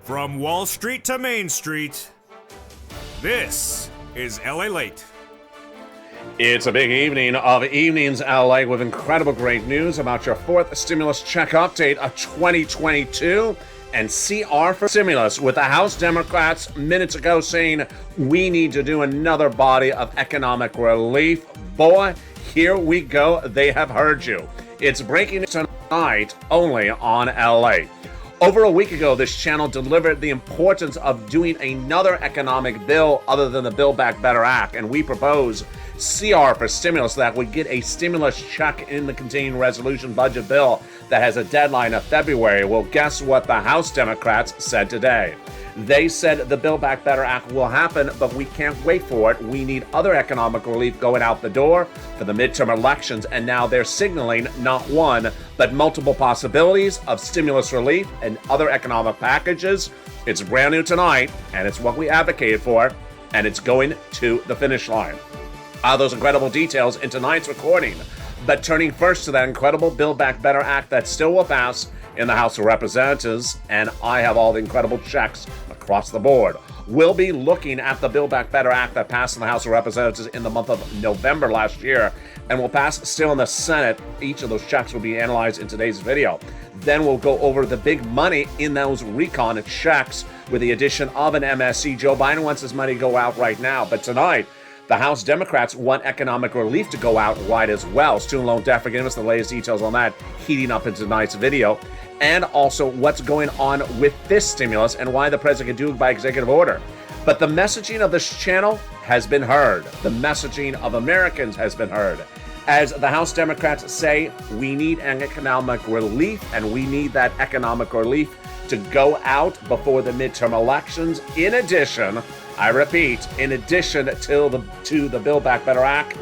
From Wall Street to Main Street, this is LALATE. It's a big evening of Evenings LA with incredible great news about your fourth stimulus check update of 2022 and CR for stimulus, with the House Democrats minutes ago saying we need to do another body of economic relief. Boy, here we go. They have heard you. It's breaking tonight only on LA. Over a week ago, this channel delivered the importance of doing another economic bill other than the Build Back Better Act, and we propose CR for stimulus that would get a stimulus check in the continuing resolution budget bill that has a deadline of February. Well, guess what the House Democrats said today? They said the Build Back Better Act will happen, but we can't wait for it. We need other economic relief going out the door for the midterm elections, and now they're signaling not one, but multiple possibilities of stimulus relief and other economic packages. It's brand new tonight, and it's what we advocated for, and it's going to the finish line. Those incredible details in tonight's recording. But turning first to that incredible Build Back Better Act that still will pass in the House of Representatives, and I have all the incredible checks across the board. We'll be looking at the Build Back Better Act that passed in the House of Representatives in the month of November last year and will pass still in the Senate. Each of those checks will be analyzed in today's video. Then we'll go over the big money in those recon checks with the addition of an MSC. Joe Biden wants his money to go out right now, but tonight, the House Democrats want economic relief to go out wide as well. Student loan debt forgiveness, the latest details on that heating up in tonight's video. And also what's going on with this stimulus and why the president can do it by executive order. But the messaging of this channel has been heard. The messaging of Americans has been heard. As the House Democrats say, we need an economic relief, and we need that economic relief to go out before the midterm elections. In addition, I repeat, in addition to the Build Back Better Act,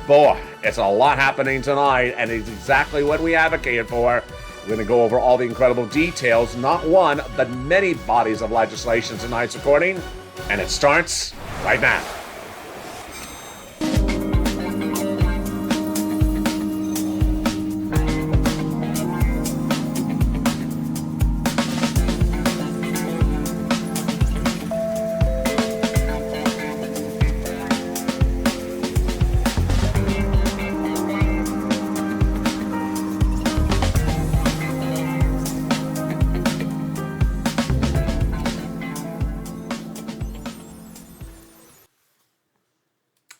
boy, it's a lot happening tonight, and it's exactly what we advocated for. We're going to go over all the incredible details, not one, but many bodies of legislation tonight's recording, and it starts right now.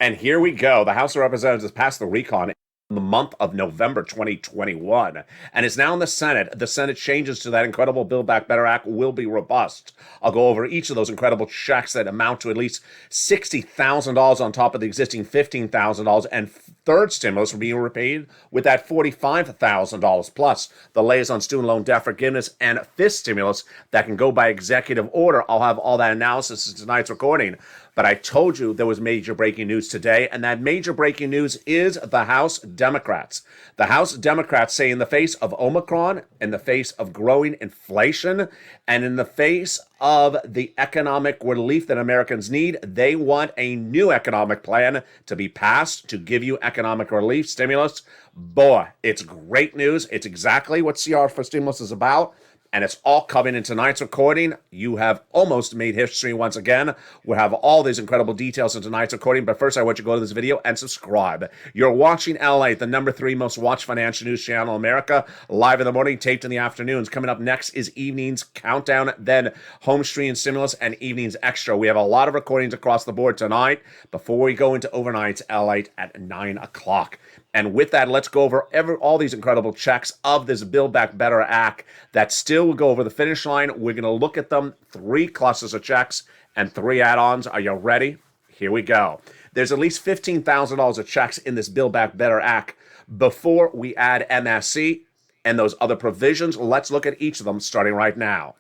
And here we go. The House of Representatives passed the recon in the month of November 2021, and it's now in the Senate. The Senate changes to that incredible Build Back Better Act will be robust. I'll go over each of those incredible checks that amount to at least $60,000 on top of the existing $15,000, and third stimulus will be repaid with that $45,000 plus the latest on student loan debt forgiveness, and fifth stimulus that can go by executive order. I'll have all that analysis in tonight's recording. But I told you there was major breaking news today, and that major breaking news is the House Democrats. The House Democrats say in the face of Omicron, in the face of growing inflation, and in the face of the economic relief that Americans need, they want a new economic plan to be passed to give you economic relief, stimulus. Boy, it's great news. It's exactly what CR for stimulus is about. And it's all coming in tonight's recording. You have almost made history once again. We'll have all these incredible details in tonight's recording. But first, I want you to go to this video and subscribe. You're watching LA, the #3 most watched financial news channel in America. Live in the morning, taped in the afternoons. Coming up next is Evening's Countdown, then Home Stream Stimulus, and Evening's Extra. We have a lot of recordings across the board tonight before we go into Overnight's LA at 9 o'clock. And with that, let's go over all these incredible checks of this Build Back Better Act that still will go over the finish line. We're going to look at them, 3 clusters of checks and 3 add-ons. Are you ready? Here we go. There's at least $15,000 of checks in this Build Back Better Act. Before we add MSC and those other provisions, let's look at each of them starting right now.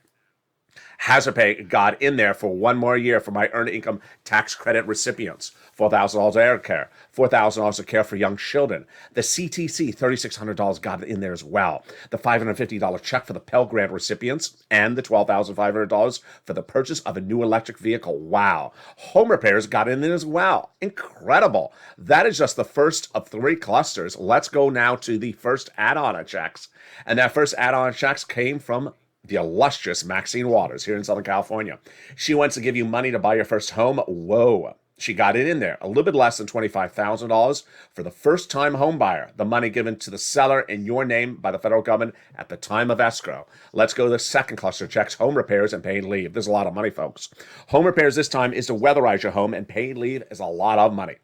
Hazard pay got in there for one more year for my earned income tax credit recipients. $4,000 air care, $4,000 of care for young children. The CTC, $3,600 got in there as well. The $550 check for the Pell Grant recipients, and the $12,500 for the purchase of a new electric vehicle. Wow. Home repairs got in there as well. Incredible. That is just the first of 3 clusters. Let's go now to the first add-on checks. And that first add-on checks came from the illustrious Maxine Waters here in Southern California. She wants to give you money to buy your first home. Whoa. She got it in there, a little bit less than $25,000 for the first-time home buyer. The money given to the seller in your name by the federal government at the time of escrow. Let's go to the second cluster of checks, home repairs and paid leave. There's a lot of money, folks. Home repairs this time is to weatherize your home, and paid leave is a lot of money.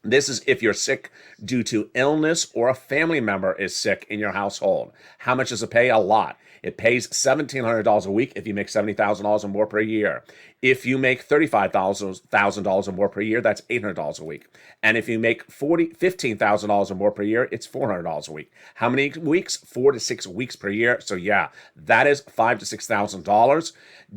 This is if you're sick due to illness or a family member is sick in your household. How much does it pay? A lot. It pays $1,700 a week if you make $70,000 or more per year. If you make $35,000 or more per year, that's $800 a week. And if you make $15,000 or more per year, it's $400 a week. How many weeks? 4 to 6 weeks per year. So yeah, that is $5,000 to $6,000.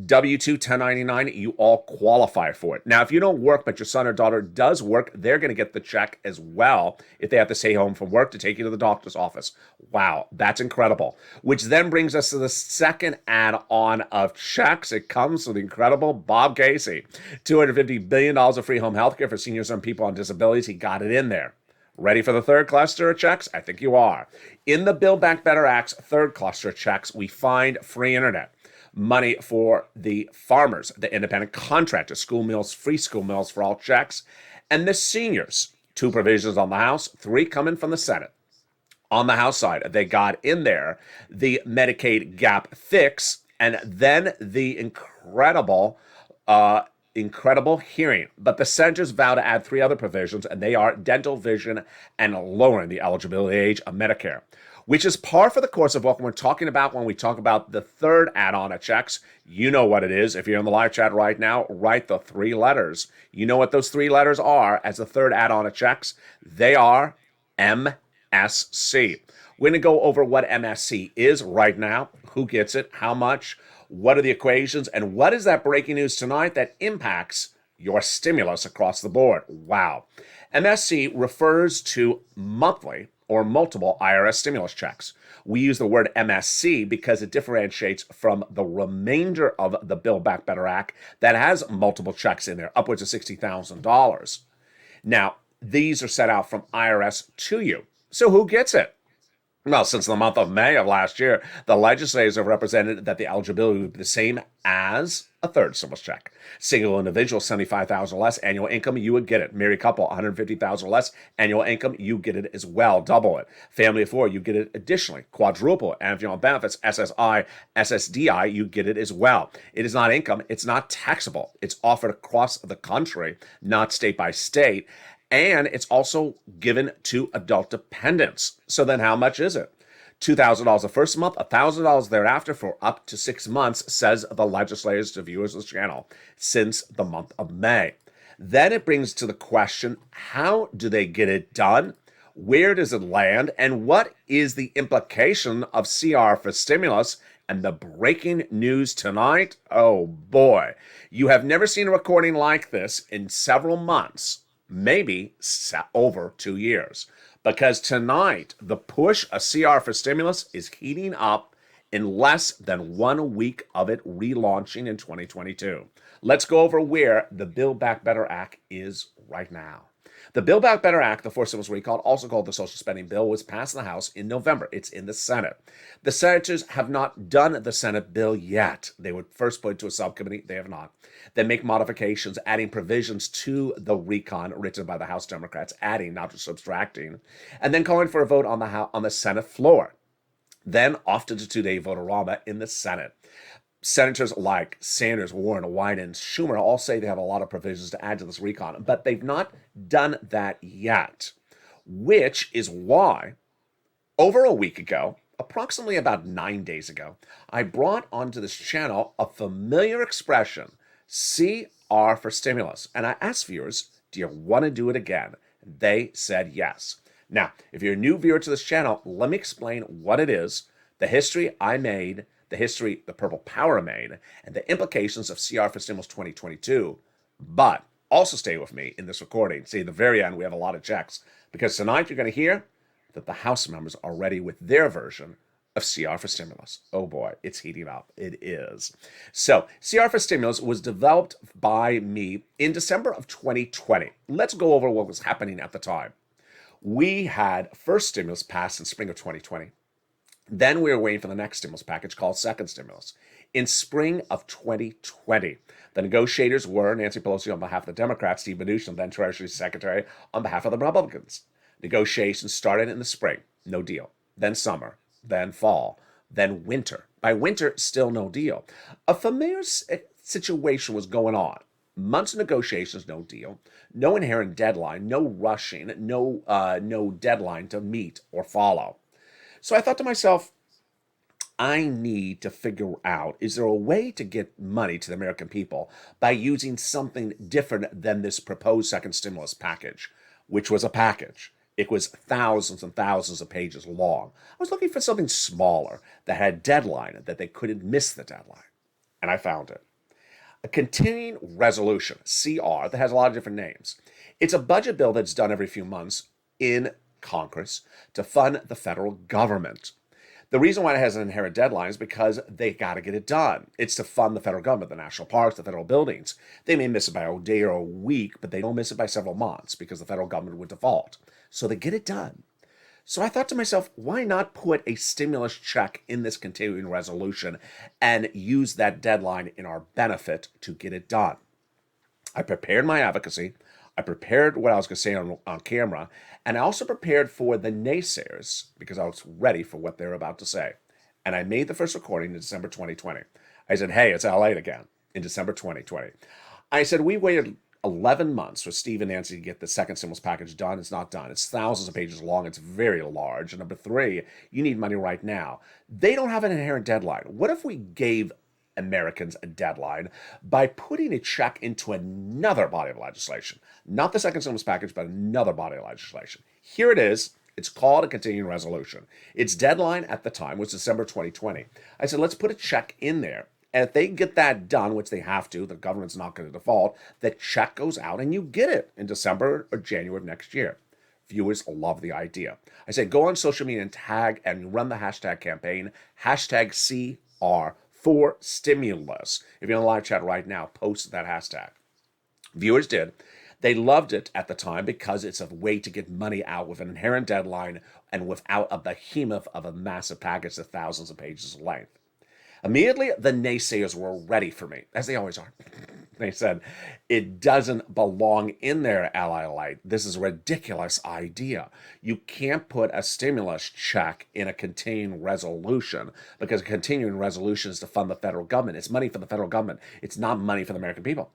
W-2, 1099, you all qualify for it. Now, if you don't work, but your son or daughter does work, they're going to get the check as well if they have to stay home from work to take you to the doctor's office. Wow, that's incredible. Which then brings us to the second add-on of checks. It comes with the incredible Bob Casey. $250 billion of free home health care for seniors and people on disabilities. He got it in there. Ready for the third cluster of checks? I think you are. In the Build Back Better Act's third cluster of checks, we find free internet. Money for the farmers, the independent contractors, school meals, free school meals for all checks, and the seniors. 2 provisions on the House, 3 coming from the Senate. On the House side, they got in there the Medicaid gap fix, and then the incredible hearing. But the senators vow to add 3 other provisions, and they are dental, vision, and lowering the eligibility age of Medicare, which is par for the course of what we're talking about when we talk about the third add-on of checks. You know what it is. If you're in the live chat right now, write the 3 letters. You know what those 3 letters are as the third add-on of checks. They are MSC. We're going to go over what MSC is right now, who gets it, how much, what are the equations, and what is that breaking news tonight that impacts your stimulus across the board. Wow. MSC refers to monthly or multiple IRS stimulus checks. We use the word MSC because it differentiates from the remainder of the Build Back Better Act that has multiple checks in there, upwards of $60,000. Now, these are sent out from IRS to you. So who gets it? Well, since the month of May of last year, the legislators have represented that the eligibility would be the same as a third stimulus check. Single individual, $75,000 less annual income, you would get it. Married couple, $150,000 less annual income, you get it as well, double it. Family of 4, you get it additionally, quadruple it. And if you're on benefits, SSI, SSDI, you get it as well. It is not income, it's not taxable. It's offered across the country, not state by state. And it's also given to adult dependents. So then how much is it? $2,000 the first month, $1,000 thereafter for up to 6 months, says the legislators to viewers of the channel since the month of May. Then it brings to the question, how do they get it done? Where does it land? And what is the implication of CR for stimulus? And the breaking news tonight, oh boy, you have never seen a recording like this in several months. Maybe over 2 years. Because tonight, the push of CR for stimulus is heating up in less than 1 week of it relaunching in 2022. Let's go over where the Build Back Better Act is right now. The Build Back Better Act, the fourth stimulus recall, also called the Social Spending Bill, was passed in the House in November. It's in the Senate. The senators have not done the Senate bill yet. They would first put it to a subcommittee. They have not. Then make modifications, adding provisions to the recon written by the House Democrats, adding, not just subtracting, and then calling for a vote on the Senate floor. Then off to the 2-day vote-a-rama in the Senate. Senators like Sanders, Warren, Wyden, Schumer all say they have a lot of provisions to add to this recon, but they've not done that yet, which is why over a week ago, approximately about 9 days ago, I brought onto this channel a familiar expression, CR for stimulus, and I asked viewers, do you want to do it again? They said yes. Now, if you're a new viewer to this channel, let me explain what it is, the history I made, the history the Purple Power made, and the implications of CR for Stimulus 2022. But also stay with me in this recording. See, at the very end, we have a lot of checks, because tonight you're going to hear that the House members are ready with their version of CR for Stimulus. Oh boy, it's heating up. It is. So, CR for Stimulus was developed by me in December of 2020. Let's go over what was happening at the time. We had first stimulus passed in spring of 2020. Then we were waiting for the next stimulus package called second stimulus. In spring of 2020, the negotiators were Nancy Pelosi on behalf of the Democrats, Steve Mnuchin, then Treasury Secretary, on behalf of the Republicans. Negotiations started in the spring, no deal. Then summer, then fall, then winter. By winter, still no deal. A familiar situation was going on. Months of negotiations, no deal. No inherent deadline, no rushing, no deadline to meet or follow. So I thought to myself, I need to figure out, is there a way to get money to the American people by using something different than this proposed second stimulus package, which was a package. It was thousands and thousands of pages long. I was looking for something smaller that had a deadline, that they couldn't miss the deadline. And I found it. A continuing resolution, CR, that has a lot of different names. It's a budget bill that's done every few months in Congress to fund the federal government. The reason why it has an inherent deadline is because they got to get it done. It's to fund the federal government, the national parks, the federal buildings. They may miss it by a day or a week, but they don't miss it by several months because the federal government would default. So they get it done. So I thought to myself, why not put a stimulus check in this continuing resolution and use that deadline in our benefit to get it done? I prepared my advocacy. I prepared what I was going to say on camera, and I also prepared for the naysayers because I was ready for what they were about to say. And I made the first recording in December 2020. I said, hey, it's LALATE again in December 2020. I said, we waited 11 months for Steve and Nancy to get the second stimulus package done. It's not done. It's thousands of pages long. It's very large. And number three, you need money right now. They don't have an inherent deadline. What if we gave Americans a deadline by putting a check into another body of legislation? Not the second stimulus package, but another body of legislation. Here it is. It's called a continuing resolution. Its deadline at the time was December 2020. I said, let's put a check in there. And if they get that done, which they have to, the government's not going to default, the check goes out and you get it in December or January of next year. Viewers love the idea. I say, go on social media and tag and run the hashtag campaign, hashtag CR for stimulus. If you're in the live chat right now, post that hashtag. Viewers did. They loved it at the time because it's a way to get money out with an inherent deadline and without a behemoth of a massive package of thousands of pages of length. Immediately, the naysayers were ready for me, as they always are. They said, it doesn't belong in there, LALATE. This is a ridiculous idea. You can't put a stimulus check in a continuing resolution because a continuing resolution is to fund the federal government. It's money for the federal government. It's not money for the American people.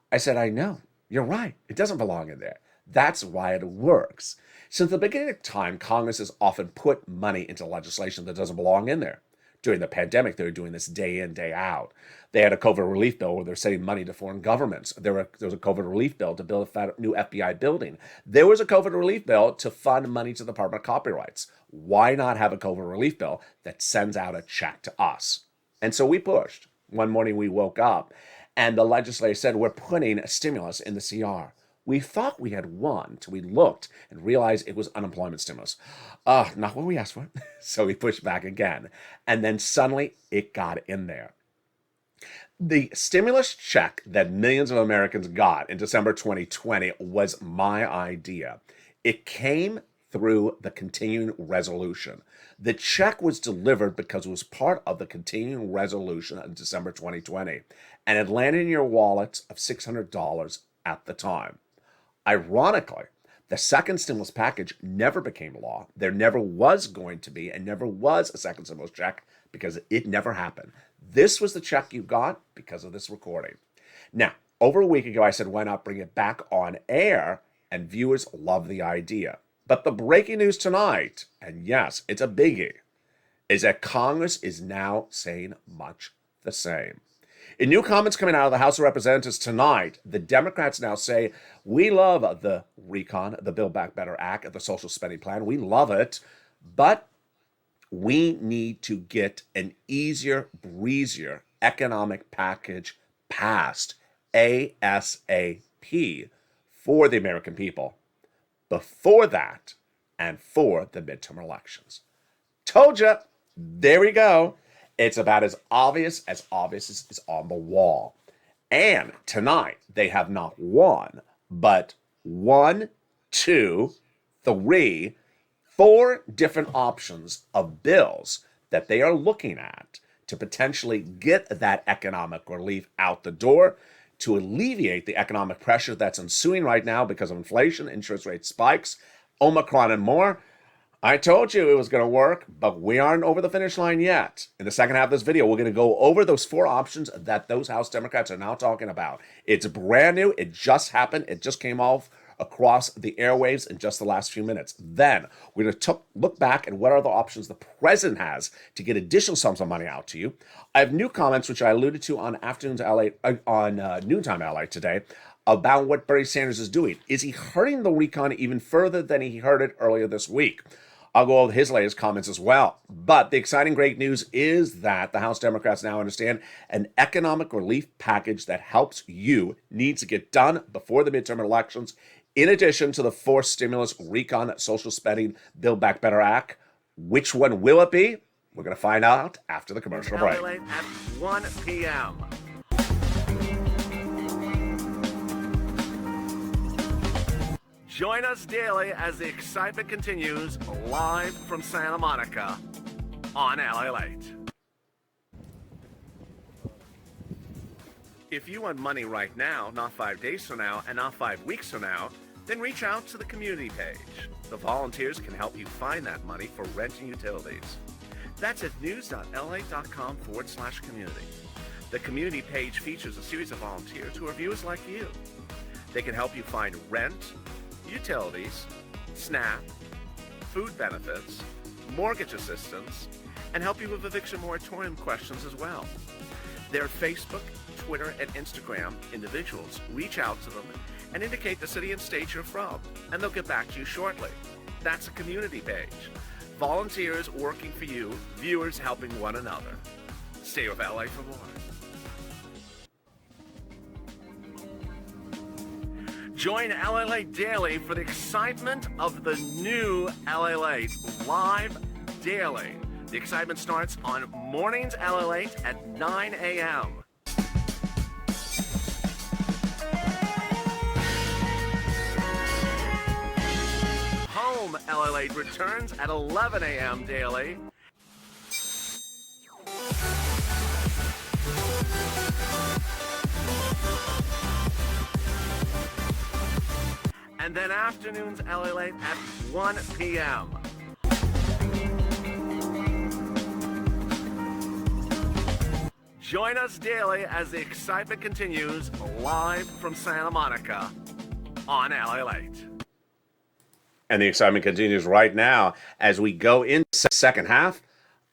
I said, I know. You're right. It doesn't belong in there. That's why it works. Since the beginning of time, Congress has often put money into legislation that doesn't belong in there. During the pandemic, they were doing this day in, day out. They had a COVID relief bill where they're sending money to foreign governments. There was a COVID relief bill to build a new FBI building. There was a COVID relief bill to fund money to the Department of Copyrights. Why not have a COVID relief bill that sends out a check to us? And so we pushed. One morning we woke up and the legislature said, we're putting a stimulus in the CR. We thought we had won till we looked and realized it was unemployment stimulus. Not what we asked for. So we pushed back again. And then suddenly it got in there. The stimulus check that millions of Americans got in December 2020 was my idea. It came through the continuing resolution. The check was delivered because it was part of the continuing resolution in December 2020. And it landed in your wallet of $600 at the time. Ironically, the second stimulus package never became law. There never was going to be and never was a second stimulus check because it never happened. This was the check you got because of this recording. Now, over a week ago, I said, why not bring it back on air? And viewers love the idea. But the breaking news tonight, and yes, it's a biggie, is that Congress is now saying much the same. In new comments coming out of the House of Representatives tonight, the Democrats now say, we love the recon, the Build Back Better Act, the social spending plan. We love it, but we need to get an easier, breezier economic package passed ASAP for the American people before that and for the midterm elections. Told you. There we go. It's about as obvious as is on the wall. And tonight, they have not one, but 1, 2, 3, 4 different options of bills that they are looking at to potentially get that economic relief out the door to alleviate the economic pressure that's ensuing right now because of inflation, interest rate spikes, Omicron, and more. I told you it was going to work, but we aren't over the finish line yet. In the second half of this video, we're going to go over those 4 options that those House Democrats are now talking about. It's brand new. It just happened. It just came off across the airwaves in just the last few minutes. Then we're going to look back at what are the options the president has to get additional sums of money out to you. I have new comments, which I alluded to on noontime LA today, about what Bernie Sanders is doing. Is he hurting the recon even further than he hurt it earlier this week? I'll go over his latest comments as well. But the exciting great news is that the House Democrats now understand an economic relief package that helps you needs to get done before the midterm elections, in addition to the forced stimulus, recon, social spending, Build Back Better Act. Which one will it be? We're going to find out after the commercial break. LALATE at 1 p.m. Join us daily as the excitement continues live from Santa Monica on LALATE. If you want money right now, not 5 days from now, and not 5 weeks from now, then reach out to the community page. The volunteers can help you find that money for rent and utilities. That's at news.lalate.com/community. The community page features a series of volunteers who are viewers like you. They can help you find rent, utilities, SNAP, food benefits, mortgage assistance, and help you with eviction moratorium questions as well. Their Facebook, Twitter, and Instagram individuals reach out to them and indicate the city and state you're from, and they'll get back to you shortly. That's a community page. Volunteers working for you, viewers helping one another. Stay with LA for more. Join LALATE daily for the excitement of the new LALATE live daily. The excitement starts on mornings LALATE at 9 a.m. Home LALATE returns at 11 a.m. daily. And then afternoons LALATE at 1 p.m. Join us daily as the excitement continues live from Santa Monica on LALATE. And the excitement continues right now as we go into the second half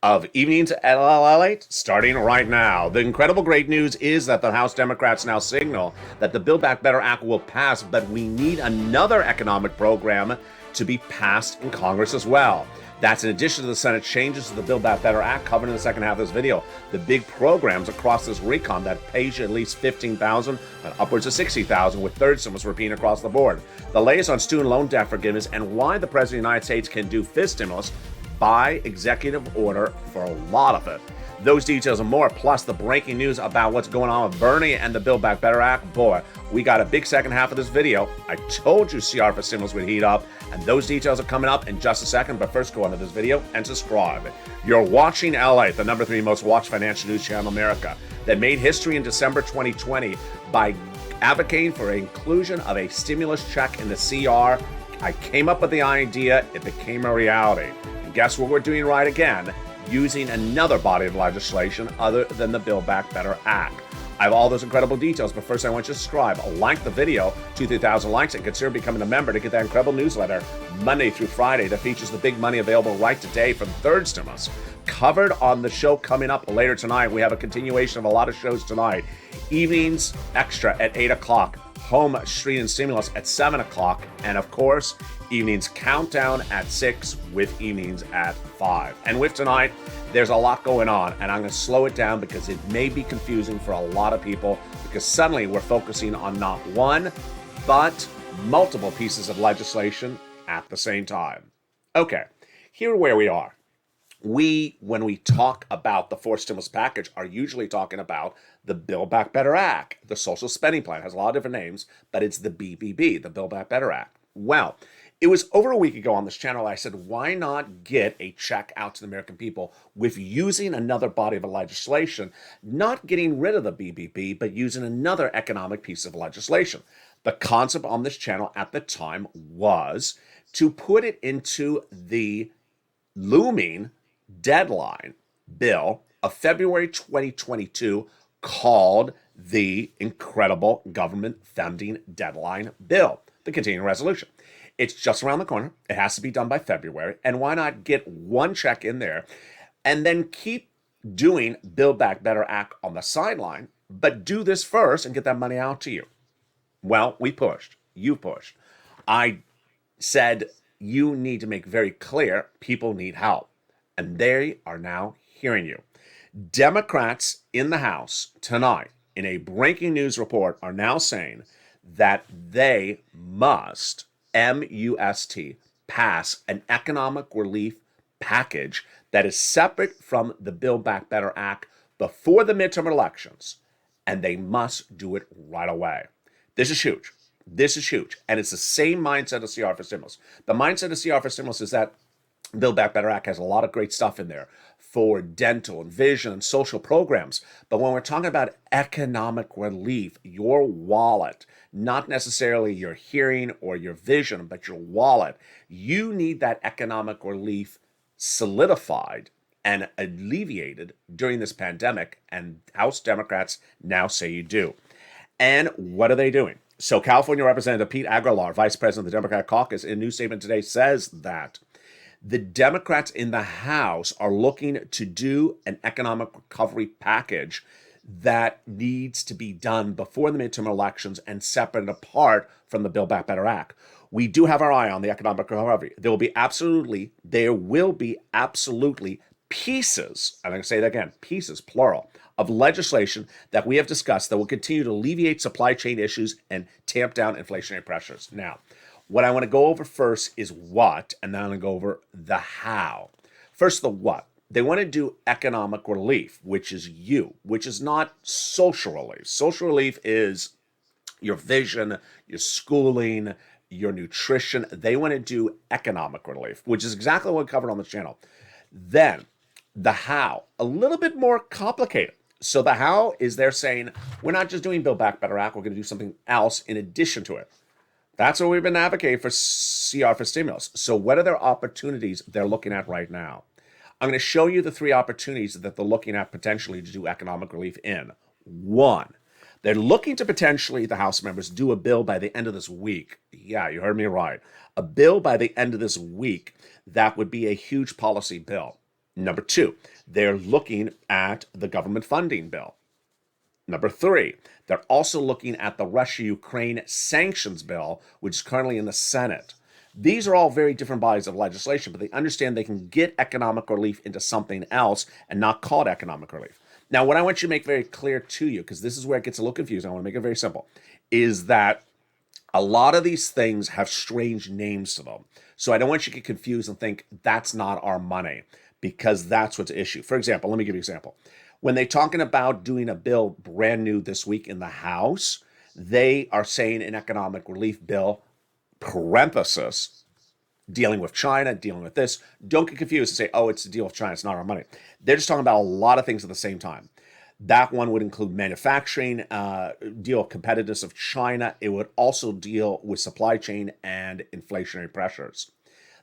of Evenings at LALATE, starting right now. The incredible great news is that the House Democrats now signal that the Build Back Better Act will pass, but we need another economic program to be passed in Congress as well. That's in addition to the Senate changes to the Build Back Better Act covered in the second half of this video. The big programs across this recon that pays you at least $15,000 and upwards of $60,000 with third stimulus repeating across the board. The latest on student loan debt forgiveness and why the President of the United States can do fifth stimulus by executive order for a lot of it. Those details and more, plus the breaking news about what's going on with Bernie and the Build Back Better Act. Boy, we got a big second half of this video. I told you CR for stimulus would heat up, and those details are coming up in just a second. But first, go on to this video and subscribe. You're watching LALATE, the #3 most watched financial news channel in America, that made history in December 2020 by advocating for inclusion of a stimulus check in the CR. I came up with the idea, it became a reality. And guess what we're doing right again? Using another body of legislation other than the Build Back Better Act. I have all those incredible details, but first I want you to subscribe, like the video, 2,000 likes, and consider becoming a member to get that incredible newsletter Monday through Friday that features the big money available right today from third stimulus. Covered on the show coming up later tonight. We have a continuation of a lot of shows tonight. Evenings Extra at 8 o'clock. Home Street and Stimulus at 7 o'clock. And of course, Evenings Countdown at 6 with Evenings at 5. And with tonight, there's a lot going on, and I'm going to slow it down because it may be confusing for a lot of people because suddenly we're focusing on not one, but multiple pieces of legislation at the same time. Okay, here where we are. When we talk about the fourth stimulus package, are usually talking about the Build Back Better Act. The social spending plan has a lot of different names, but it's the BBB, the Build Back Better Act. Well, It was over a week ago on this channel. I said, why not get a check out to the American people with using another body of legislation, not getting rid of the BBB, but using another economic piece of legislation. The concept on this channel at the time was to put it into the looming deadline bill of February 2022 called the Incredible Government Funding Deadline Bill, the continuing resolution. It's just around the corner. It has to be done by February. And why not get one check in there and then keep doing Build Back Better Act on the sideline, but do this first and get that money out to you? Well, we pushed. You pushed. I said you need to make very clear people need help. And they are now hearing you. Democrats in the House tonight, in a breaking news report, are now saying that they must, M-U-S-T, pass an economic relief package that is separate from the Build Back Better Act before the midterm elections, and they must do it right away. This is huge. This is huge. And it's the same mindset of CR for Stimulus. The mindset of CR for Stimulus is that Build Back Better Act has a lot of great stuff in there for dental and vision and social programs. But when we're talking about economic relief, your wallet, not necessarily your hearing or your vision, but your wallet, you need that economic relief solidified and alleviated during this pandemic. And House Democrats now say you do. And what are they doing? So California Representative Pete Aguilar, Vice President of the Democratic Caucus, in a news statement today says that the Democrats in the House are looking to do an economic recovery package that needs to be done before the midterm elections and separate and apart from the Build Back Better Act. We do have our eye on the economic recovery. There will be absolutely pieces, I'm going to say that again, pieces, plural, of legislation that we have discussed that will continue to alleviate supply chain issues and tamp down inflationary pressures. Now, what I want to go over first is what, and then I'm going to go over the how. First, the what. They want to do economic relief, which is which is not social relief. Social relief is your vision, your schooling, your nutrition. They want to do economic relief, which is exactly what we covered on the channel. Then, the how, a little bit more complicated. So the how is they're saying, we're not just doing Build Back Better Act, we're going to do something else in addition to it. That's what we've been advocating for CR for Stimulus. So what are their opportunities they're looking at right now? I'm going to show you the three opportunities that they're looking at potentially to do economic relief in. One, they're looking to potentially, the House members, do a bill by the end of this week. Yeah, you heard me right. A bill by the end of this week that would be a huge policy bill. Number two, they're looking at the government funding bill. Number three, they're also looking at the Russia-Ukraine sanctions bill, which is currently in the Senate. These are all very different bodies of legislation, but they understand they can get economic relief into something else and not call it economic relief. Now, what I want you to make very clear to you, because this is where it gets a little confusing, I want to make it very simple, is that a lot of these things have strange names to them. So I don't want you to get confused and think that's not our money, because that's what's the issue. For example, let me give you an example. When they're talking about doing a bill brand new this week in the House, they are saying an economic relief bill, parenthesis, dealing with China, dealing with this. Don't get confused and say, oh, it's to deal with China, it's not our money. They're just talking about a lot of things at the same time. That one would include manufacturing, deal with competitiveness of China. It would also deal with supply chain and inflationary pressures.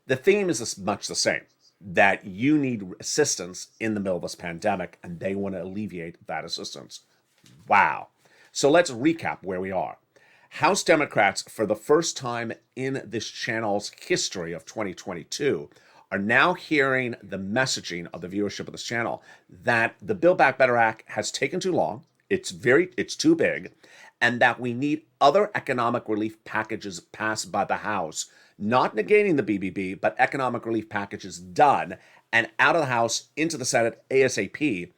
The theme is much the same, that you need assistance in the middle of this pandemic, and they want to alleviate that assistance. Wow. So let's recap where we are. House Democrats, for the first time in this channel's history of 2022, are now hearing the messaging of the viewership of this channel that the Build Back Better Act has taken too long, it's too big, and that we need other economic relief packages passed by the House, not negating the BBB, but economic relief packages done and out of the House into the Senate ASAP,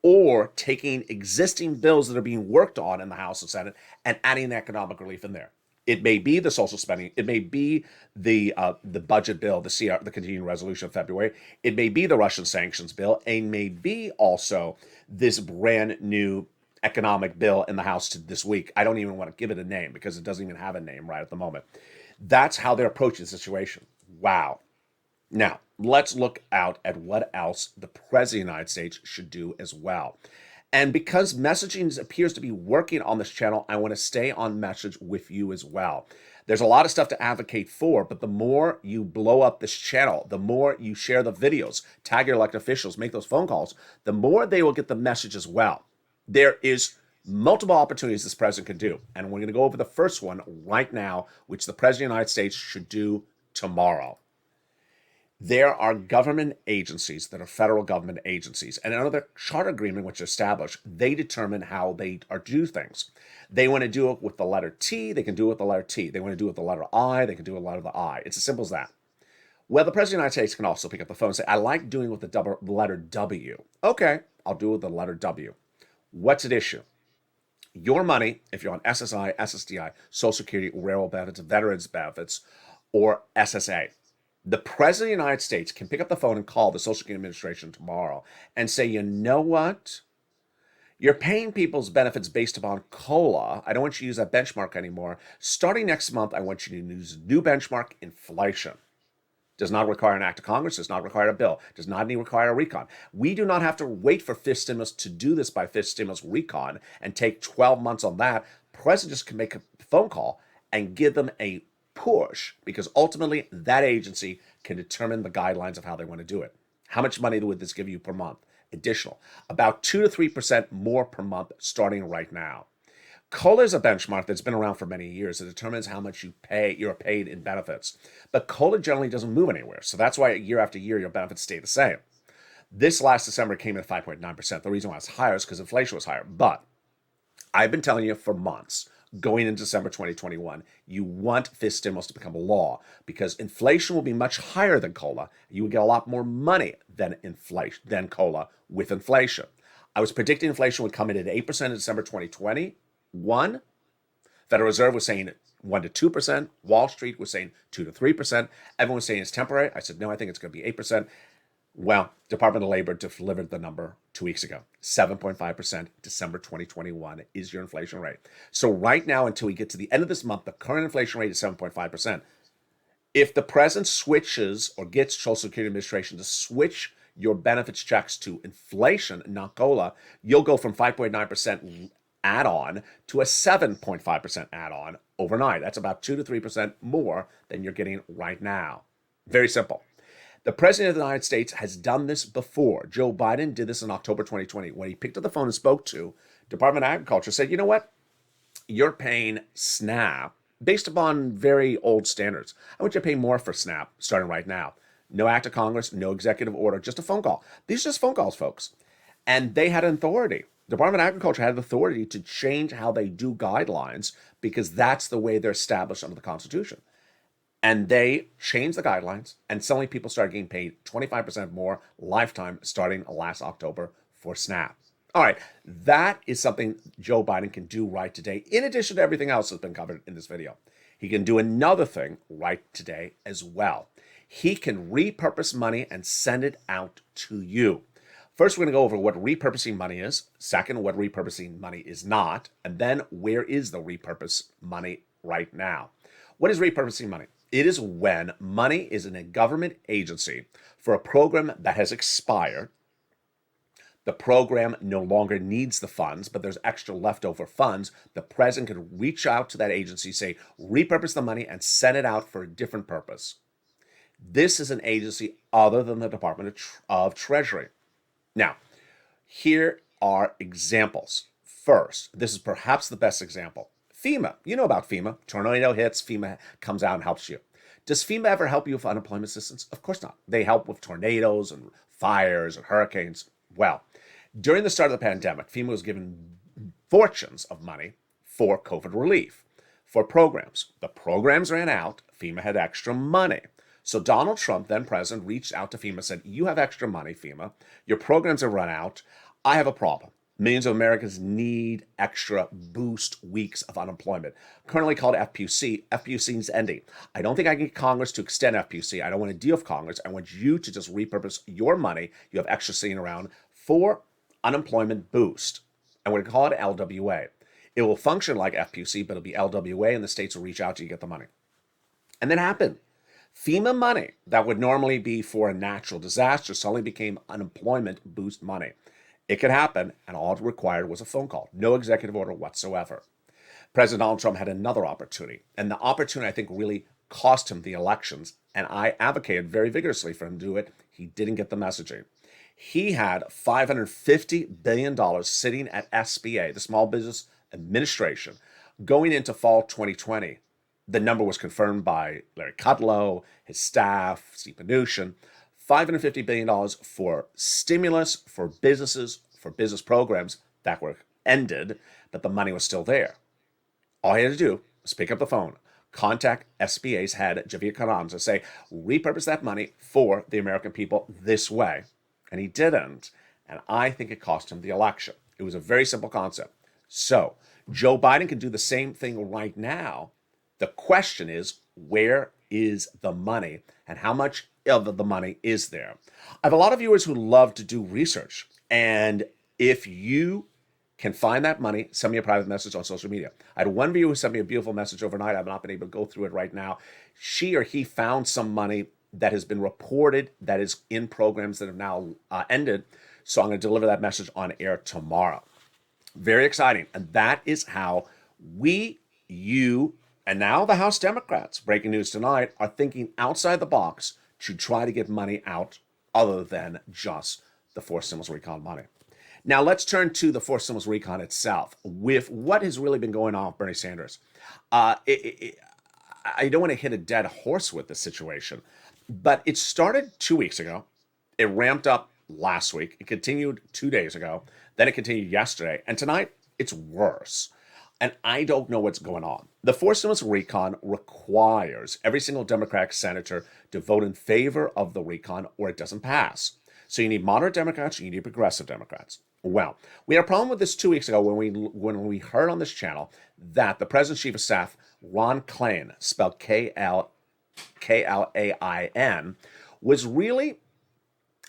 or taking existing bills that are being worked on in the House and Senate and adding economic relief in there. It may be the social spending. It may be the budget bill, the continuing resolution of February. It may be the Russian sanctions bill. It may be also this brand new economic bill in the House this week. I don't even want to give it a name because it doesn't even have a name right at the moment. That's how they're approaching the situation. Wow. Now, let's look out at what else the President of the United States should do as well. And because messaging appears to be working on this channel, I want to stay on message with you as well. There's a lot of stuff to advocate for, but the more you blow up this channel, the more you share the videos, tag your elected officials, make those phone calls, the more they will get the message as well. There is multiple opportunities this president can do. And we're going to go over the first one right now, which the President of the United States should do tomorrow. There are government agencies that are federal government agencies, and under the charter agreement which is established, they determine how they are to do things. They want to do it with the letter T, they can do it with the letter T. They want to do it with the letter I, they can do it with the letter I. It's as simple as that. Well, the President of the United States can also pick up the phone and say, I like doing it with the letter W. Okay, I'll do it with the letter W. What's at issue? Your money, if you're on SSI, SSDI, Social Security, railroad benefits, veterans benefits, or SSA. The President of the United States can pick up the phone and call the Social Security Administration tomorrow and say, you know what? You're paying people's benefits based upon COLA. I don't want you to use that benchmark anymore. Starting next month, I want you to use new benchmark, inflation. Does not require an act of Congress, does not require a bill, does not even require a recon. We do not have to wait for fifth stimulus to do this by fifth stimulus recon and take 12 months on that. President just can make a phone call and give them a push, because ultimately that agency can determine the guidelines of how they want to do it. How much money would this give you per month? Additional. About 2 to 3% more per month starting right now. COLA is a benchmark that's been around for many years. It determines how much you're paid in benefits. But COLA generally doesn't move anywhere. So that's why year after year, your benefits stay the same. This last December came in at 5.9%. The reason why it's higher is because inflation was higher. But I've been telling you for months, going into December 2021, you want fifth stimulus to become a law because inflation will be much higher than COLA. You will get a lot more money than COLA with inflation. I was predicting inflation would come in at 8% in December 2021. Federal Reserve was saying 1 to 2%. Wall Street was saying 2 to 3%. Everyone was saying it's temporary. I said, no, I think it's going to be 8%. Well, Department of Labor delivered the number 2 weeks ago. 7.5% December 2021 is your inflation rate. So right now, until we get to the end of this month, the current inflation rate is 7.5%. If the president switches or gets Social Security Administration to switch your benefits checks to inflation, not COLA, you'll go from 5.9% add-on to a 7.5% add-on overnight. That's about 2 to 3% more than you're getting right now. Very simple. The President of the United States has done this before. Joe Biden did this in October 2020 when he picked up the phone and spoke to Department of Agriculture, said, you know what? You're paying SNAP based upon very old standards. I want you to pay more for SNAP starting right now. No act of Congress, no executive order, just a phone call. These are just phone calls, folks. And they had authority. Department of Agriculture had authority to change how they do guidelines because that's the way they're established under the Constitution. And they changed the guidelines, and suddenly people started getting paid 25% more lifetime starting last October for SNAP. All right, that is something Joe Biden can do right today, in addition to everything else that's been covered in this video. He can do another thing right today as well. He can repurpose money and send it out to you. First, we're going to go over what repurposing money is. Second, what repurposing money is not. And then, where is the repurpose money right now? What is repurposing money? It is when money is in a government agency for a program that has expired. The program no longer needs the funds, but there's extra leftover funds. The president could reach out to that agency, say, repurpose the money and send it out for a different purpose. This is an agency other than the Department of Treasury. Now, here are examples. First, this is perhaps the best example. FEMA. You know about FEMA. Tornado hits, FEMA comes out and helps you. Does FEMA ever help you with unemployment assistance? Of course not. They help with tornadoes and fires and hurricanes. Well, during the start of the pandemic, FEMA was given fortunes of money for COVID relief, for programs. The programs ran out. FEMA had extra money. So Donald Trump, then president, reached out to FEMA and said, you have extra money, FEMA. Your programs have run out. I have a problem. Millions of Americans need extra boost weeks of unemployment, currently called FPUC. FPUC is ending. I don't think I can get Congress to extend FPUC. I don't want to deal with Congress. I want you to just repurpose your money you have extra sitting around for unemployment boost. And we're going to call it LWA. It will function like FPUC, but it'll be LWA, and the states will reach out to you to get the money. And that happened. FEMA money that would normally be for a natural disaster suddenly became unemployment boost money. It could happen, and all it required was a phone call. No executive order whatsoever. President Donald Trump had another opportunity, and the opportunity, I think, really cost him the elections, and I advocated very vigorously for him to do it. He didn't get the messaging. He had $550 billion sitting at SBA, the Small Business Administration, going into fall 2020. The number was confirmed by Larry Kudlow, his staff, Steve Mnuchin. $550 billion for stimulus, for businesses, for business programs that were ended, but the money was still there. All he had to do was pick up the phone, contact SBA's head, Javier Carranza, say, repurpose that money for the American people this way. And he didn't. And I think it cost him the election. It was a very simple concept. So Joe Biden can do the same thing right now. The question is, where is the money and how much of the money is there? I have a lot of viewers who love to do research. And if you can find that money, send me a private message on social media. I had one viewer who sent me a beautiful message overnight. I've not been able to go through it right now. She or he found some money that has been reported that is in programs that have now ended. So I'm going to deliver that message on air tomorrow. Very exciting. And that is how we, you, and now the House Democrats, breaking news tonight, are thinking outside the box to try to get money out other than just the forced stimulus recon money. Now let's turn to the forced stimulus recon itself with what has really been going on with Bernie Sanders. I don't want to hit a dead horse with this situation, but it started 2 weeks ago. It ramped up last week. It continued 2 days ago. Then it continued yesterday. And tonight, it's worse. And I don't know what's going on. The forced stimulus recon requires every single Democratic senator to vote in favor of the recon or it doesn't pass. So you need moderate Democrats, you need progressive Democrats. Well, we had a problem with this 2 weeks ago when we heard on this channel that the President's Chief of Staff, Ron Klain, spelled Klain, was really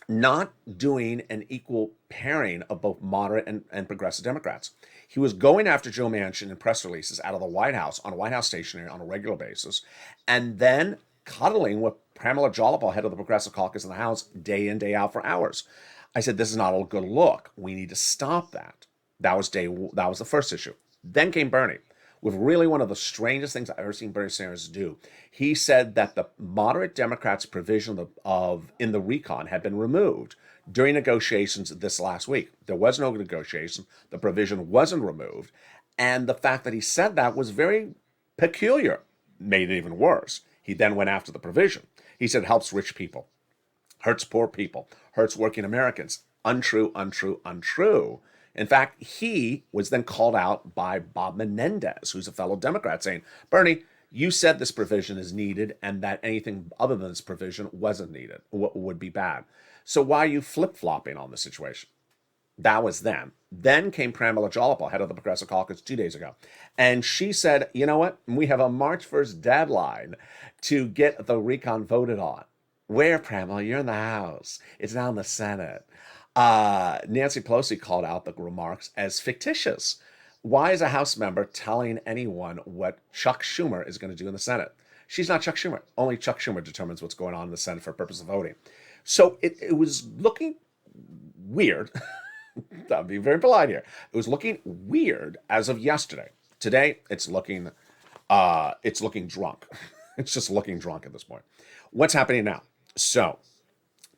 not doing an equal pairing of both moderate and progressive Democrats. He was going after Joe Manchin in press releases out of the White House on White House stationery on a regular basis, and then cuddling with Pramila Jayapal, head of the Progressive Caucus in the House, day in, day out for hours. I said, this is not a good look. We need to stop that. That was the first issue. Then came Bernie with really one of the strangest things I've ever seen Bernie Sanders do. He said that the moderate Democrats' provision in the recon had been removed during negotiations this last week. There was no negotiation. The provision wasn't removed. And the fact that he said that was very peculiar, made it even worse. He then went after the provision. He said it helps rich people, hurts poor people, hurts working Americans. Untrue, untrue, untrue. In fact, he was then called out by Bob Menendez, who's a fellow Democrat, saying, Bernie, you said this provision is needed and that anything other than this provision wasn't needed, would be bad. So why are you flip-flopping on the situation? That was then. Then came Pramila Jayapal, head of the Progressive Caucus, 2 days ago. And she said, you know what? We have a March 1st deadline to get the recon voted on. Where, Pramila? You're in the House. It's now in the Senate. Nancy Pelosi called out the remarks as fictitious. Why is a House member telling anyone what Chuck Schumer is going to do in the Senate? She's not Chuck Schumer. Only Chuck Schumer determines what's going on in the Senate for purpose of voting. So it was looking weird. I'll be very polite here. It was looking weird as of yesterday. Today, it's looking drunk. It's just looking drunk at this point. What's happening now? So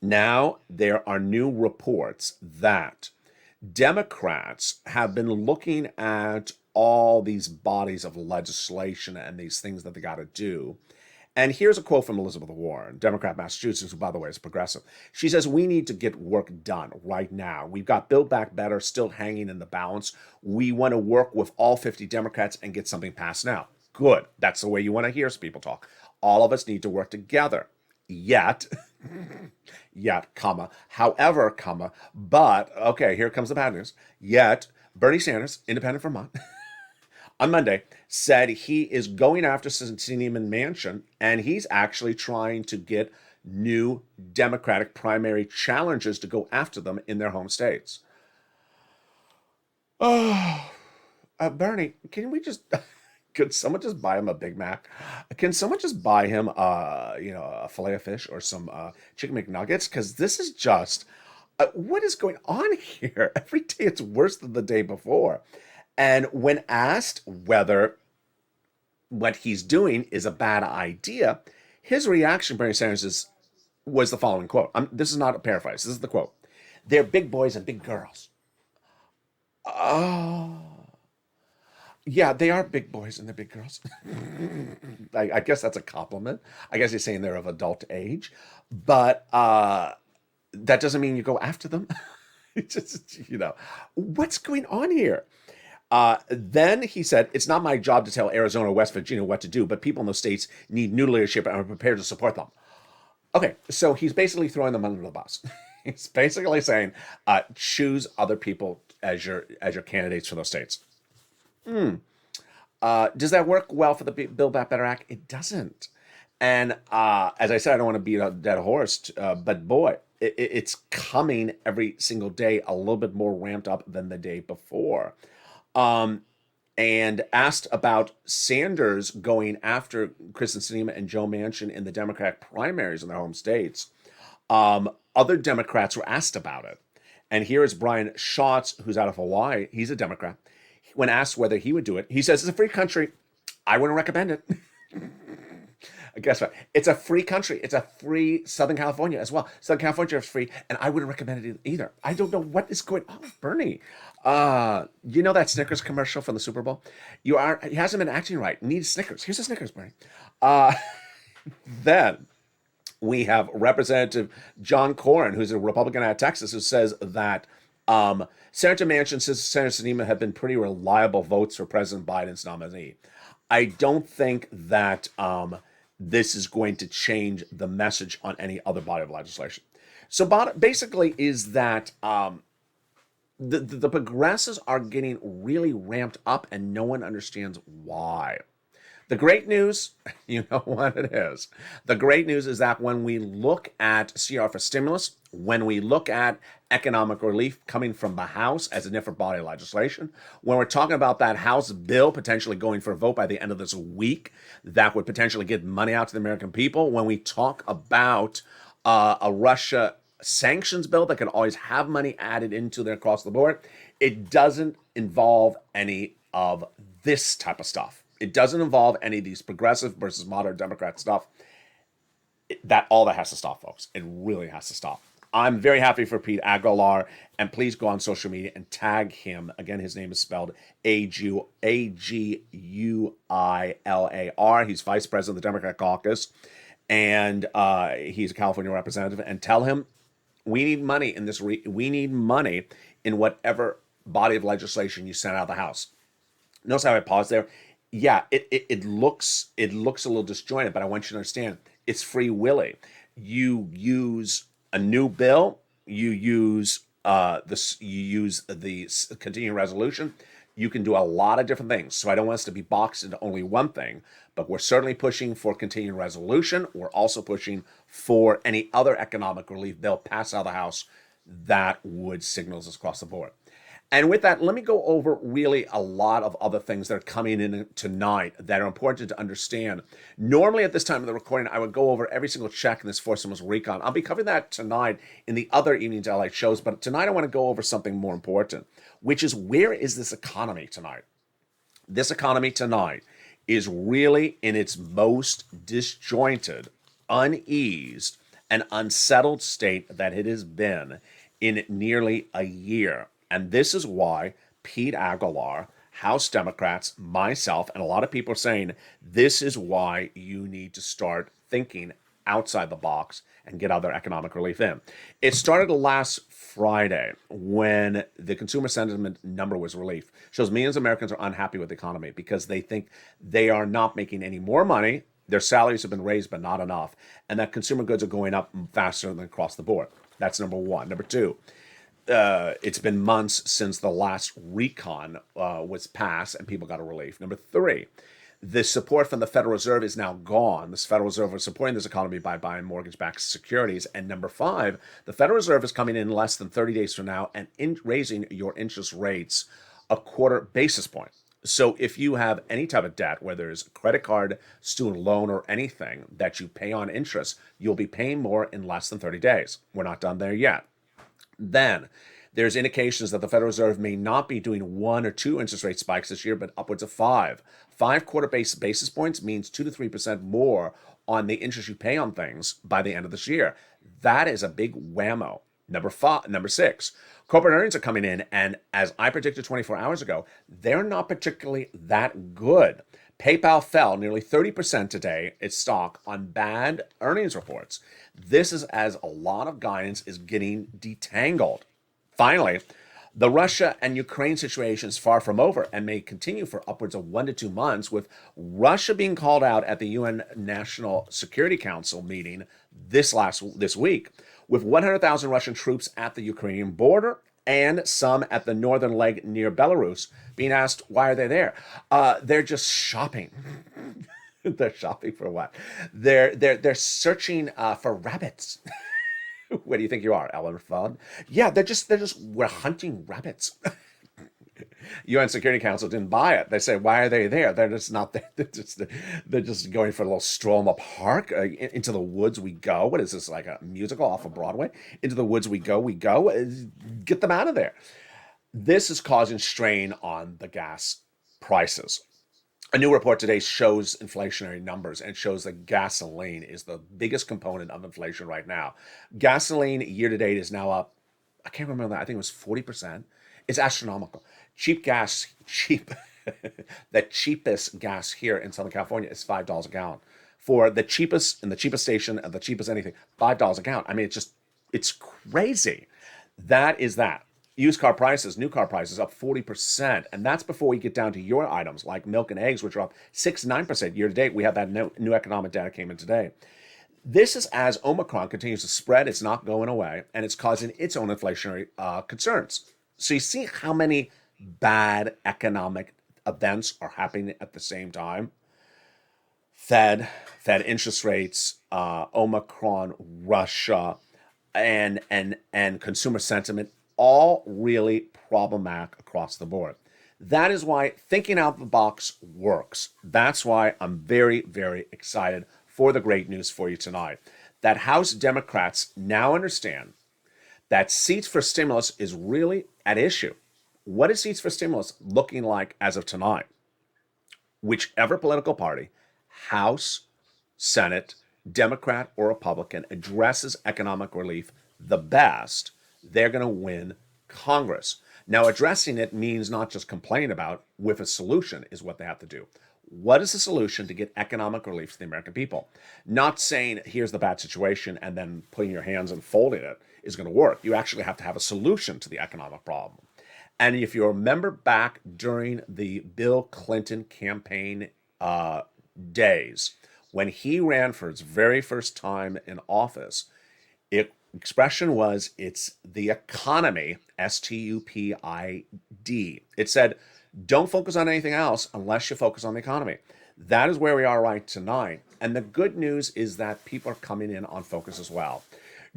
now there are new reports that Democrats have been looking at all these bodies of legislation and these things that they got to do. And here's a quote from Elizabeth Warren, Democrat Massachusetts, who, by the way, is progressive. She says, we need to get work done right now. We've got Build Back Better still hanging in the balance. We want to work with all 50 Democrats and get something passed now. Good. That's the way you want to hear people talk. All of us need to work together. Yet, however, but, okay, here comes the bad news. Yet, Bernie Sanders, Independent Vermont, on Monday, said he is going after Sinema Manchin, and he's actually trying to get new Democratic primary challengers to go after them in their home states. Oh, Bernie, can Could someone just buy him a Big Mac? Can someone just buy him, a fillet of fish or some chicken McNuggets? Because this is just, what is going on here? Every day it's worse than the day before. And when asked whether what he's doing is a bad idea, his reaction, Bernie Sanders, was the following quote. This is not a paraphrase. This is the quote. They're big boys and big girls. Oh, yeah, they are big boys and they're big girls. I guess that's a compliment. I guess he's saying they're of adult age, but that doesn't mean you go after them. It's just, what's going on here? Then he said, it's not my job to tell Arizona or West Virginia what to do, but people in those states need new leadership and are prepared to support them. Okay, so he's basically throwing them under the bus. He's basically saying, choose other people as your candidates for those states. Does that work well for the Build Back Better Act? It doesn't. And as I said, I don't want to beat a dead horse, but boy, it's coming every single day a little bit more ramped up than the day before. And asked about Sanders going after Kristen Sinema and Joe Manchin in the Democratic primaries in their home states, other Democrats were asked about it. And here is Brian Schatz, who's out of Hawaii. He's a Democrat. When asked whether he would do it, he says, it's a free country. I wouldn't recommend it. Guess what? It's a free country. It's a free Southern California as well. Southern California is free, and I wouldn't recommend it either. I don't know what is going on with Bernie. You know that Snickers commercial from the Super Bowl? He hasn't been acting right. Needs Snickers. Here's a Snickers, Bernie. Then we have Representative John Cornyn, who's a Republican out of Texas, who says that Senator Manchin and Senator Sinema have been pretty reliable votes for President Biden's nominee. I don't think that this is going to change the message on any other body of legislation. So basically is that the progressives are getting really ramped up and no one understands why. The great news, you know what it is. The great news is that when we look at CR for stimulus, when we look at economic relief coming from the House as a different body of legislation, when we're talking about that House bill potentially going for a vote by the end of this week, that would potentially get money out to the American people, when we talk about a Russia sanctions bill that can always have money added into there across the board, it doesn't involve any of this type of stuff. It doesn't involve any of these progressive versus moderate Democrat stuff. All that has to stop, folks. It really has to stop. I'm very happy for Pete Aguilar, and please go on social media and tag him. Again, his name is spelled Aguilar. He's vice president of the Democrat caucus, and he's a California representative. And tell him we need money in this. We need money in whatever body of legislation you send out of the House. Notice how I paused there. Yeah, it looks a little disjointed, but I want you to understand it's free willy. You use a new bill, you use the continuing resolution. You can do a lot of different things. So I don't want us to be boxed into only one thing, but we're certainly pushing for continuing resolution. We're also pushing for any other economic relief bill passed out of the House that would signal us across the board. And with that, let me go over really a lot of other things that are coming in tonight that are important to understand. Normally at this time of the recording, I would go over every single check in this Fourth Stimulus Recon. I'll be covering that tonight in the other Evenings LA shows, but tonight I want to go over something more important, which is where is this economy tonight? This economy tonight is really in its most disjointed, uneased, and unsettled state that it has been in nearly a year. And this is why Pete Aguilar, House Democrats, myself, and a lot of people are saying this is why you need to start thinking outside the box and get other economic relief in. It started last Friday when the consumer sentiment number was released. Shows millions of Americans are unhappy with the economy because they think they are not making any more money. Their salaries have been raised, but not enough. And that consumer goods are going up faster than across the board. That's number one. Number two, it's been months since the last recon was passed and people got a relief. Number three, the support from the Federal Reserve is now gone. The Federal Reserve is supporting this economy by buying mortgage-backed securities. And number five, the Federal Reserve is coming in less than 30 days from now and raising your interest rates a quarter basis point. So if you have any type of debt, whether it's credit card, student loan, or anything that you pay on interest, you'll be paying more in less than 30 days. We're not done there yet. Then there's indications that the Federal Reserve may not be doing 1 or 2 interest rate spikes this year, but upwards of 5. 5 basis points means 2 to 3% more on the interest you pay on things by the end of this year. That is a big whammo. Number 6, corporate earnings are coming in, and as I predicted 24 hours ago, they're not particularly that good. PayPal fell nearly 30% today, its stock, on bad earnings reports. This is as a lot of guidance is getting detangled. Finally, the Russia and Ukraine situation is far from over and may continue for upwards of 1 to 2 months, with Russia being called out at the UN National Security Council meeting this week, with 100,000 Russian troops at the Ukrainian border and some at the northern leg near Belarus being asked, why are they there? They're just shopping. They're shopping for what? They're searching for rabbits. Where do you think you are, Ellen Fudd? Yeah, we're hunting rabbits. UN Security Council didn't buy it. They say, why are they there? They're just not there. They're just going for a little stroll in the park. Into the woods we go. What is this, like a musical off of Broadway? Into the woods we go. Get them out of there. This is causing strain on the gas prices. A new report today shows inflationary numbers and shows that gasoline is the biggest component of inflation right now. Gasoline year to date is now up, I can't remember that, I think it was 40%. It's astronomical. The cheapest gas here in Southern California is $5 a gallon. For the cheapest station and the cheapest anything, $5 a gallon. I mean, it's crazy. That is that. Used car prices, new car prices up 40%. And that's before we get down to your items like milk and eggs, which are up 6-9% year to date. We have that new economic data came in today. This is as Omicron continues to spread. It's not going away, and it's causing its own inflationary concerns. So you see how many bad economic events are happening at the same time? Fed interest rates, Omicron, Russia, and consumer sentiment, all really problematic across the board. That is why thinking out the box works. That's why I'm very, very excited for the great news for you tonight. That House Democrats now understand that seats for stimulus is really at issue. What is seats for stimulus looking like as of tonight? Whichever political party, House, Senate, Democrat, or Republican, addresses economic relief the best, they're going to win Congress. Now, addressing it means not just complaining about, with a solution is what they have to do. What is the solution to get economic relief to the American people? Not saying, here's the bad situation, and then putting your hands and folding it is going to work. You actually have to have a solution to the economic problem. And if you remember back during the Bill Clinton campaign days, when he ran for his very first time in office, expression was, it's the economy, stupid. It said, don't focus on anything else unless you focus on the economy. That is where we are right tonight. And the good news is that people are coming in on focus as well.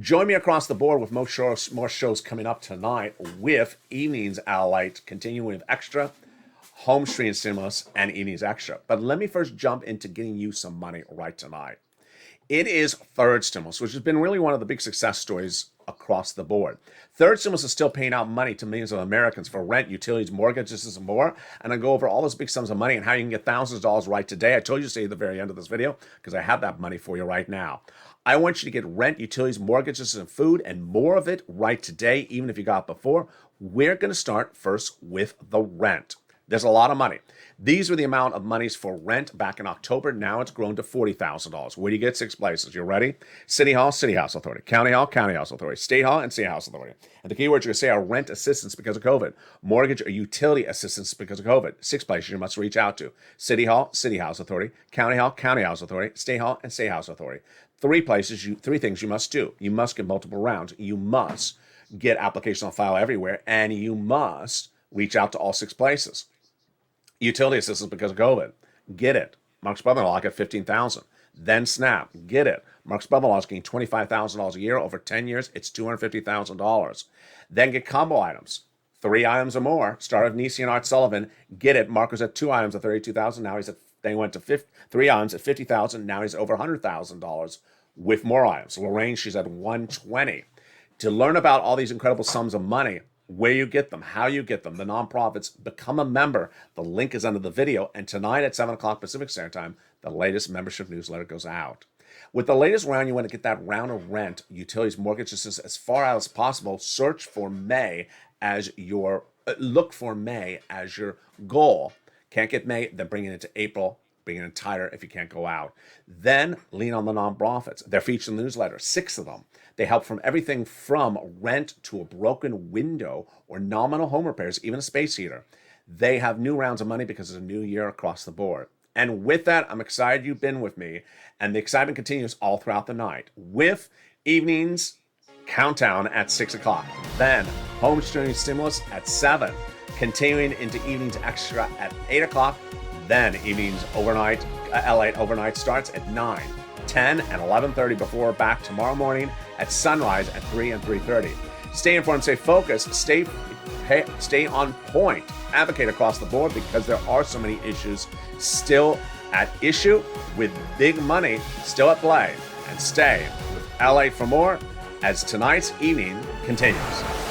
Join me across the board with more shows coming up tonight with Evenings LALATE, continuing with Extra, Home Stream Stimulus, and Evenings Extra. But let me first jump into getting you some money right tonight. It is third stimulus, which has been really one of the big success stories across the board. Third stimulus is still paying out money to millions of Americans for rent, utilities, mortgages, and more. And I go over all those big sums of money and how you can get thousands of dollars right today. I told you to stay at the very end of this video because I have that money for you right now. I want you to get rent, utilities, mortgages, and food, and more of it right today, even if you got it before. We're going to start first with the rent. There's a lot of money. These were the amount of monies for rent back in October. Now it's grown to $40,000. Where do you get 6 places? You ready? City Hall, City House Authority. County Hall, County House Authority. State Hall, and State House Authority. And the key words you're going to say are rent assistance because of COVID. Mortgage or utility assistance because of COVID. 6 places you must reach out to. City Hall, City House Authority. County Hall, County House Authority. State Hall, and State House Authority. 3 things you must do. You must get multiple rounds. You must get application on file everywhere. And you must reach out to all 6 places. Utility assistance because of COVID. Get it. Mark's brother-in-law got $15,000. Then SNAP. Get it. Mark's brother-in-law is getting $25,000 a year. Over 10 years, it's $250,000. Then get combo items. 3 items or more. Started with Nisi and Art Sullivan. Get it. Mark was at 2 items at $32,000. Now he's at, they went to 3 items at $50,000. Now he's over $100,000 with more items. Lorraine, she's at 120. To learn about all these incredible sums of money, where you get them, how you get them, the nonprofits, become a member. The link is under the video. And tonight at 7 o'clock Pacific Standard Time, the latest membership newsletter goes out. With the latest round, you want to get that round of rent, utilities, mortgages as far out as possible. Search for May as your, look for May as your goal. Can't get May, then bring it into April. Bring it in tighter if you can't go out. Then lean on the nonprofits. They're featured in the newsletter, 6 of them. They help from everything from rent to a broken window or nominal home repairs, even a space heater. They have new rounds of money because it's a new year across the board. And with that, I'm excited you've been with me. And the excitement continues all throughout the night with evenings countdown at 6 o'clock. Then home streaming stimulus at 7. Continuing into evenings extra at 8 o'clock. Then evenings overnight, LATE overnight starts at 9, 10, and 11:30 before we're back tomorrow morning at sunrise at 3 and 3:30. Stay informed, stay focused, stay on point. Advocate across the board because there are so many issues still at issue with big money still at play. And stay with LATE for more as tonight's evening continues.